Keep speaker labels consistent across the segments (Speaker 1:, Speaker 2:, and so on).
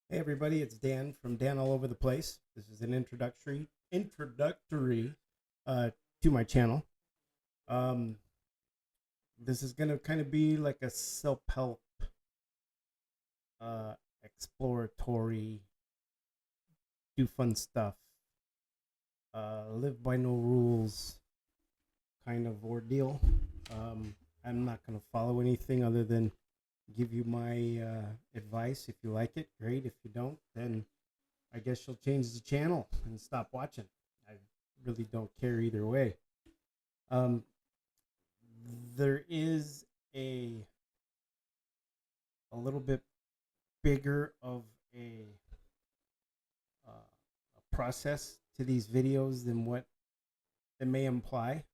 Speaker 1: Hey everybody, it's Dan from Dan All Over the Place. This is an introductory uh, to my channel. Um, this is gonna kind of be like a self-help, uh, exploratory, do fun stuff, live by no rules kind of ordeal. Um, I'm not gonna follow anything other than give you my advice. If you like it, great. If you don't, then I guess you'll change the channel and stop watching. I really don't care either way. Um, there is a little bit bigger of a process to these videos than what it may imply.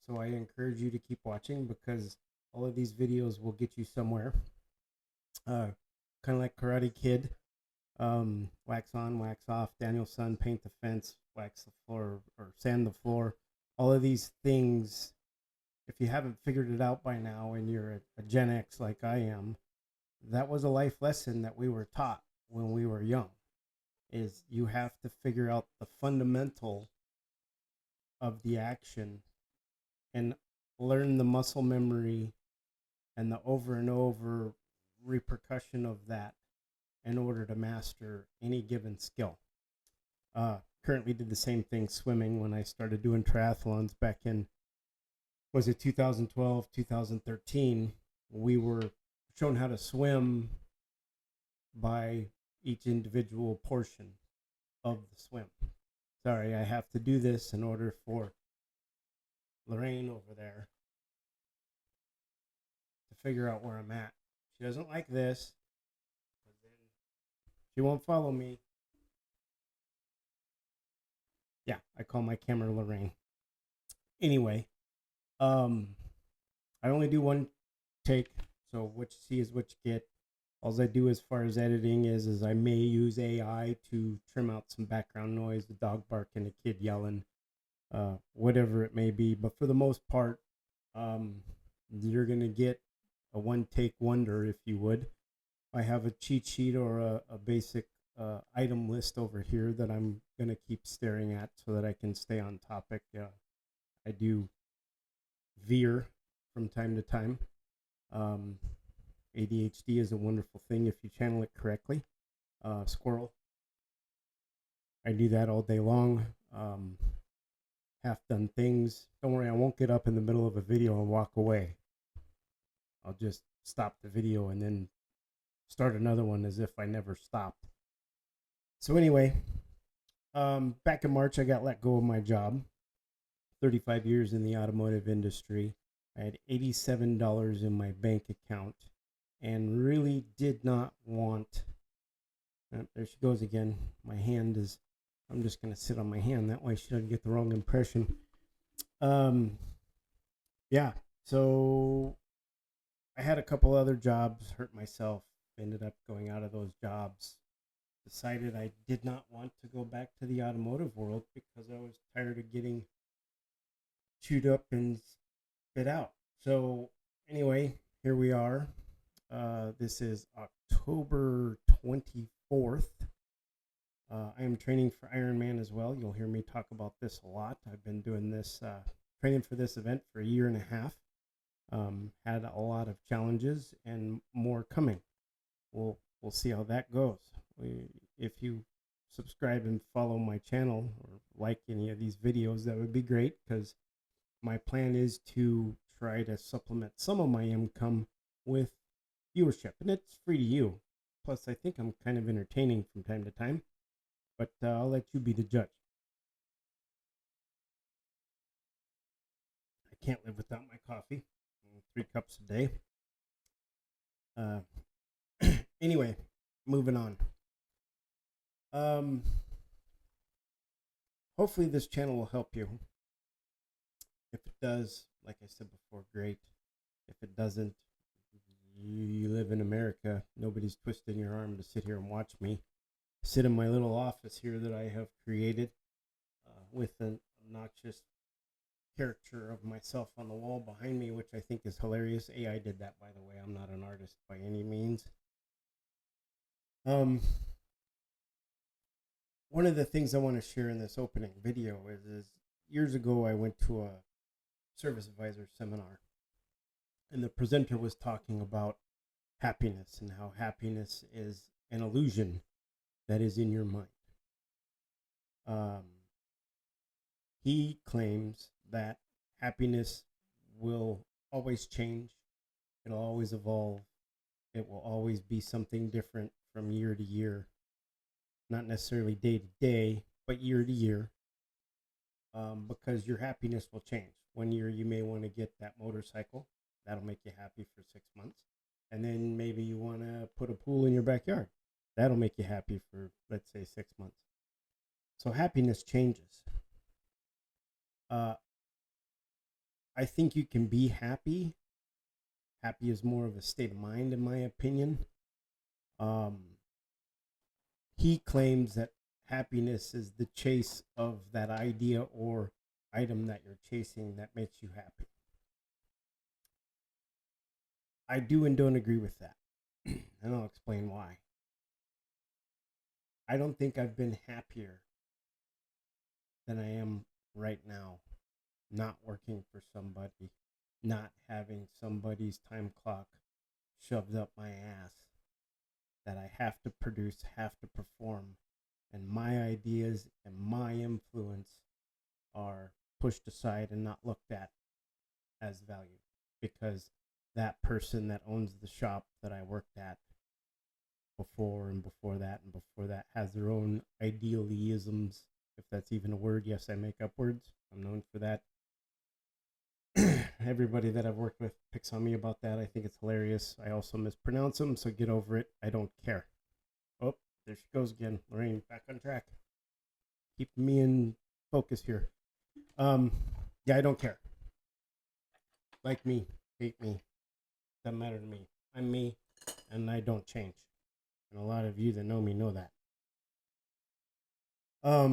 Speaker 1: So I encourage you to keep watching because all of these videos will get you somewhere. Uh, kind of like Karate Kid, wax on, wax off, Daniel-san, paint the fence, wax the floor, or sand the floor. All of these things, if you haven't figured it out by now and you're a Gen X like I am, that was a life lesson that we were taught when we were young. Is you have to figure out the fundamental of the action and learn the muscle memory and the over and over repercussion of that in order to master any given skill. Currently did the same thing swimming when I started doing triathlons back in, was it 2012, 2013. We were shown how to swim by each individual portion of the swim. Sorry, I have to do this in order for Lorraine over there to figure out where I'm at. She doesn't like this, but then she won't follow me. Yeah, I call my camera Lorraine. Anyway, um, I only do one take, so what you see is what you get. All I do as far as editing is I may use AI to trim out some background noise, the dog barking, a kid yelling, whatever it may be. But for the most part, you're gonna get a one take wonder, if you would. I have a cheat sheet or a basic item list over here that I'm gonna keep staring at so that I can stay on topic. I do veer from time to time. Um, ADHD is a wonderful thing if you channel it correctly. Squirrel. I do that all day long. Half done things. Don't worry, I won't get up in the middle of a video and walk away. I'll just stop the video and then start another one as if I never stopped. So, anyway, back in March, I got let go of my job. 35 years in the automotive industry. I had $87 in my bank account and really did not want. There she goes again. My hand is. I'm just going to sit on my hand. That way she doesn't get the wrong impression. Yeah. So I had a couple other jobs, hurt myself, ended up going out of those jobs. Decided I did not want to go back to the automotive world because I was tired of getting chewed up and spit out. So, anyway, here we are. This is October 24th. I am training for Ironman as well. You'll hear me talk about this a lot. I've been doing this, training for this event for a year and a half. Had a lot of challenges and more coming. We'll see how that goes. If you subscribe and follow my channel or like any of these videos, that would be great because my plan is to try to supplement some of my income with viewership, and it's free to you. Plus, I think I'm kind of entertaining from time to time, but I'll let you be the judge. I can't live without my coffee. 3 cups a day. Uh, anyway, moving on. Hopefully this channel will help you. If it does, like I said before, great. If it doesn't, you live in America. Nobody's twisting your arm to sit here and watch me sit in my little office here that I have created with an obnoxious caricature of myself on the wall behind me, which I think is hilarious. AI did that, by the way. I'm not an artist by any means. one of the things I want to share in this opening video is years ago I went to a service advisor seminar, and the presenter was talking about happiness and how happiness is an illusion that is in your mind. Um, he claims that happiness will always change, it'll always evolve, it will always be something different from year to year, not necessarily day to day, but year to year, because your happiness will change. One year you may want to get that motorcycle, that'll make you happy for 6 months. And then maybe you want to put a pool in your backyard, that'll make you happy for, let's say, 6 months. So happiness changes. I think you can be happy. Happy is more of a state of mind, in my opinion. He claims that happiness is the chase of that idea or item that you're chasing that makes you happy. I do and don't agree with that, and I'll explain why. I don't think I've been happier than I am right now, not working for somebody, not having somebody's time clock shoved up my ass that I have to produce, have to perform, and my ideas and my influence are pushed aside and not looked at as value, because that person that owns the shop that I worked at before and before that and before that has their own idealisms, if that's even a word. Yes, I make up words. I'm known for that. Everybody that I've worked with picks on me about that. I think it's hilarious. I also mispronounce them, so get over it. I don't care. Oh, there she goes again. Lorraine, back on track. Keep me in focus here. Yeah, I don't care. Like me, hate me, doesn't matter to me. I'm me, and I don't change. And a lot of you that know me know that. So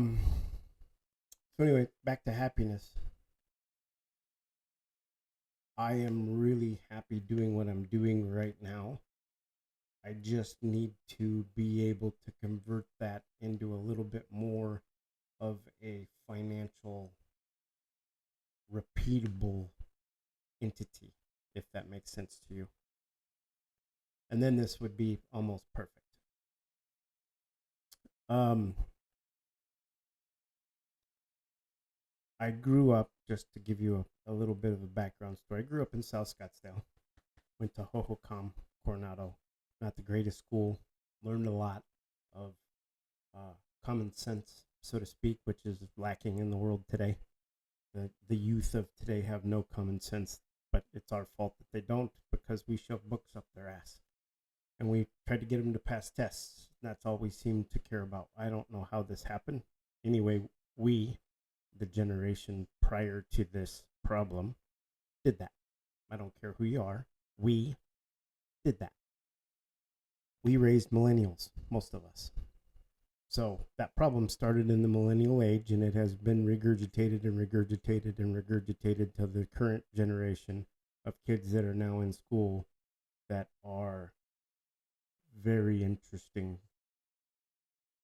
Speaker 1: anyway, back to happiness. I am really happy doing what I'm doing right now. I just need to be able to convert that into a little bit more of a financial, repeatable entity, if that makes sense to you. And then this would be almost perfect. I grew up, just to give you a little bit of a background story, I grew up in South Scottsdale, went to Hohokam, Coronado, not the greatest school, learned a lot of common sense, so to speak, which is lacking in the world today. The youth of today have no common sense, but it's our fault that they don't, because we shove books up their ass. And we tried to get them to pass tests. That's all we seem to care about. I don't know how this happened. Anyway, we, the generation prior to this problem, did that. I don't care who you are. We did that. We raised millennials, most of us. So that problem started in the millennial age, and it has been regurgitated and regurgitated and regurgitated to the current generation of kids that are now in school that are very interesting,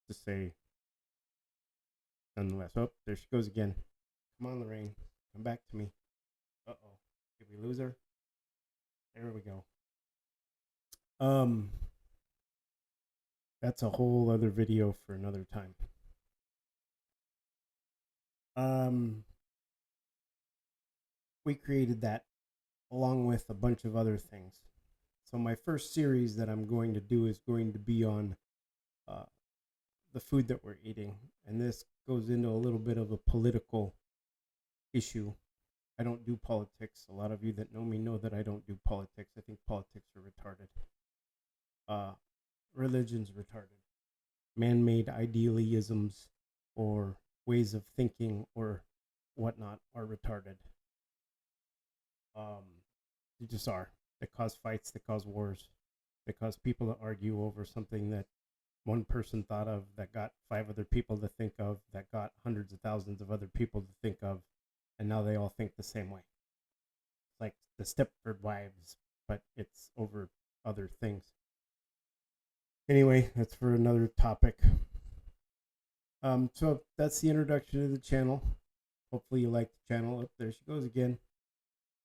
Speaker 1: to say nonetheless. Oh, there she goes again. Come on, Lorraine. Come back to me. Uh-oh. Did we lose her? There we go. That's a whole other video for another time. We created that along with a bunch of other things. So my first series that I'm going to do is going to be on the food that we're eating. And this goes into a little bit of a political issue. I don't do politics. A lot of you that know me know that I don't do politics. I think politics are retarded. Religion's retarded. Man-made idealisms or ways of thinking or whatnot are retarded. They just are. They cause fights. They cause wars. They cause people to argue over something that one person thought of, that got 5 other people to think of, that got hundreds of thousands of other people to think of, and now they all think the same way. It's like the Stepford Wives, but it's over other things. Anyway, that's for another topic. So that's the introduction to the channel. Hopefully you like the channel. Oh, there she goes again.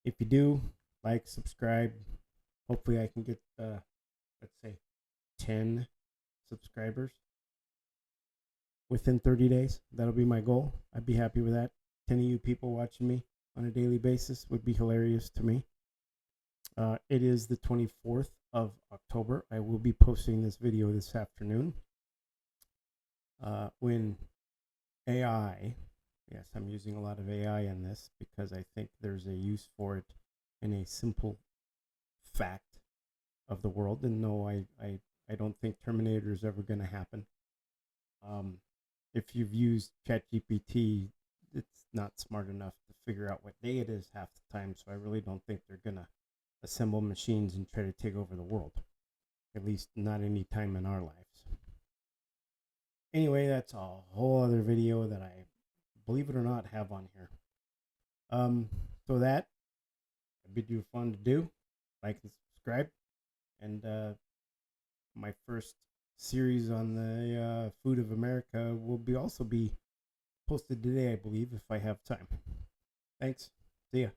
Speaker 1: If you do, like, subscribe. Hopefully I can get, let's say, 10 subscribers within 30 days. That'll be my goal. I'd be happy with that. 10 of you people watching me on a daily basis would be hilarious to me. It is the 24th of October. I will be posting this video this afternoon. When AI, yes, I'm using a lot of AI in this because I think there's a use for it in a simple fact of the world. And no, I don't think Terminator is ever going to happen. If you've used ChatGPT, it's not smart enough to figure out what day it is half the time. So I really don't think they're going to assemble machines and try to take over the world. At least not any time in our lives. Anyway, that's a whole other video that I, believe it or not, have on here. So that, I bid you fun to do. Like and subscribe. And my first series on the food of America will also be posted today, I believe, if I have time. Thanks. See ya.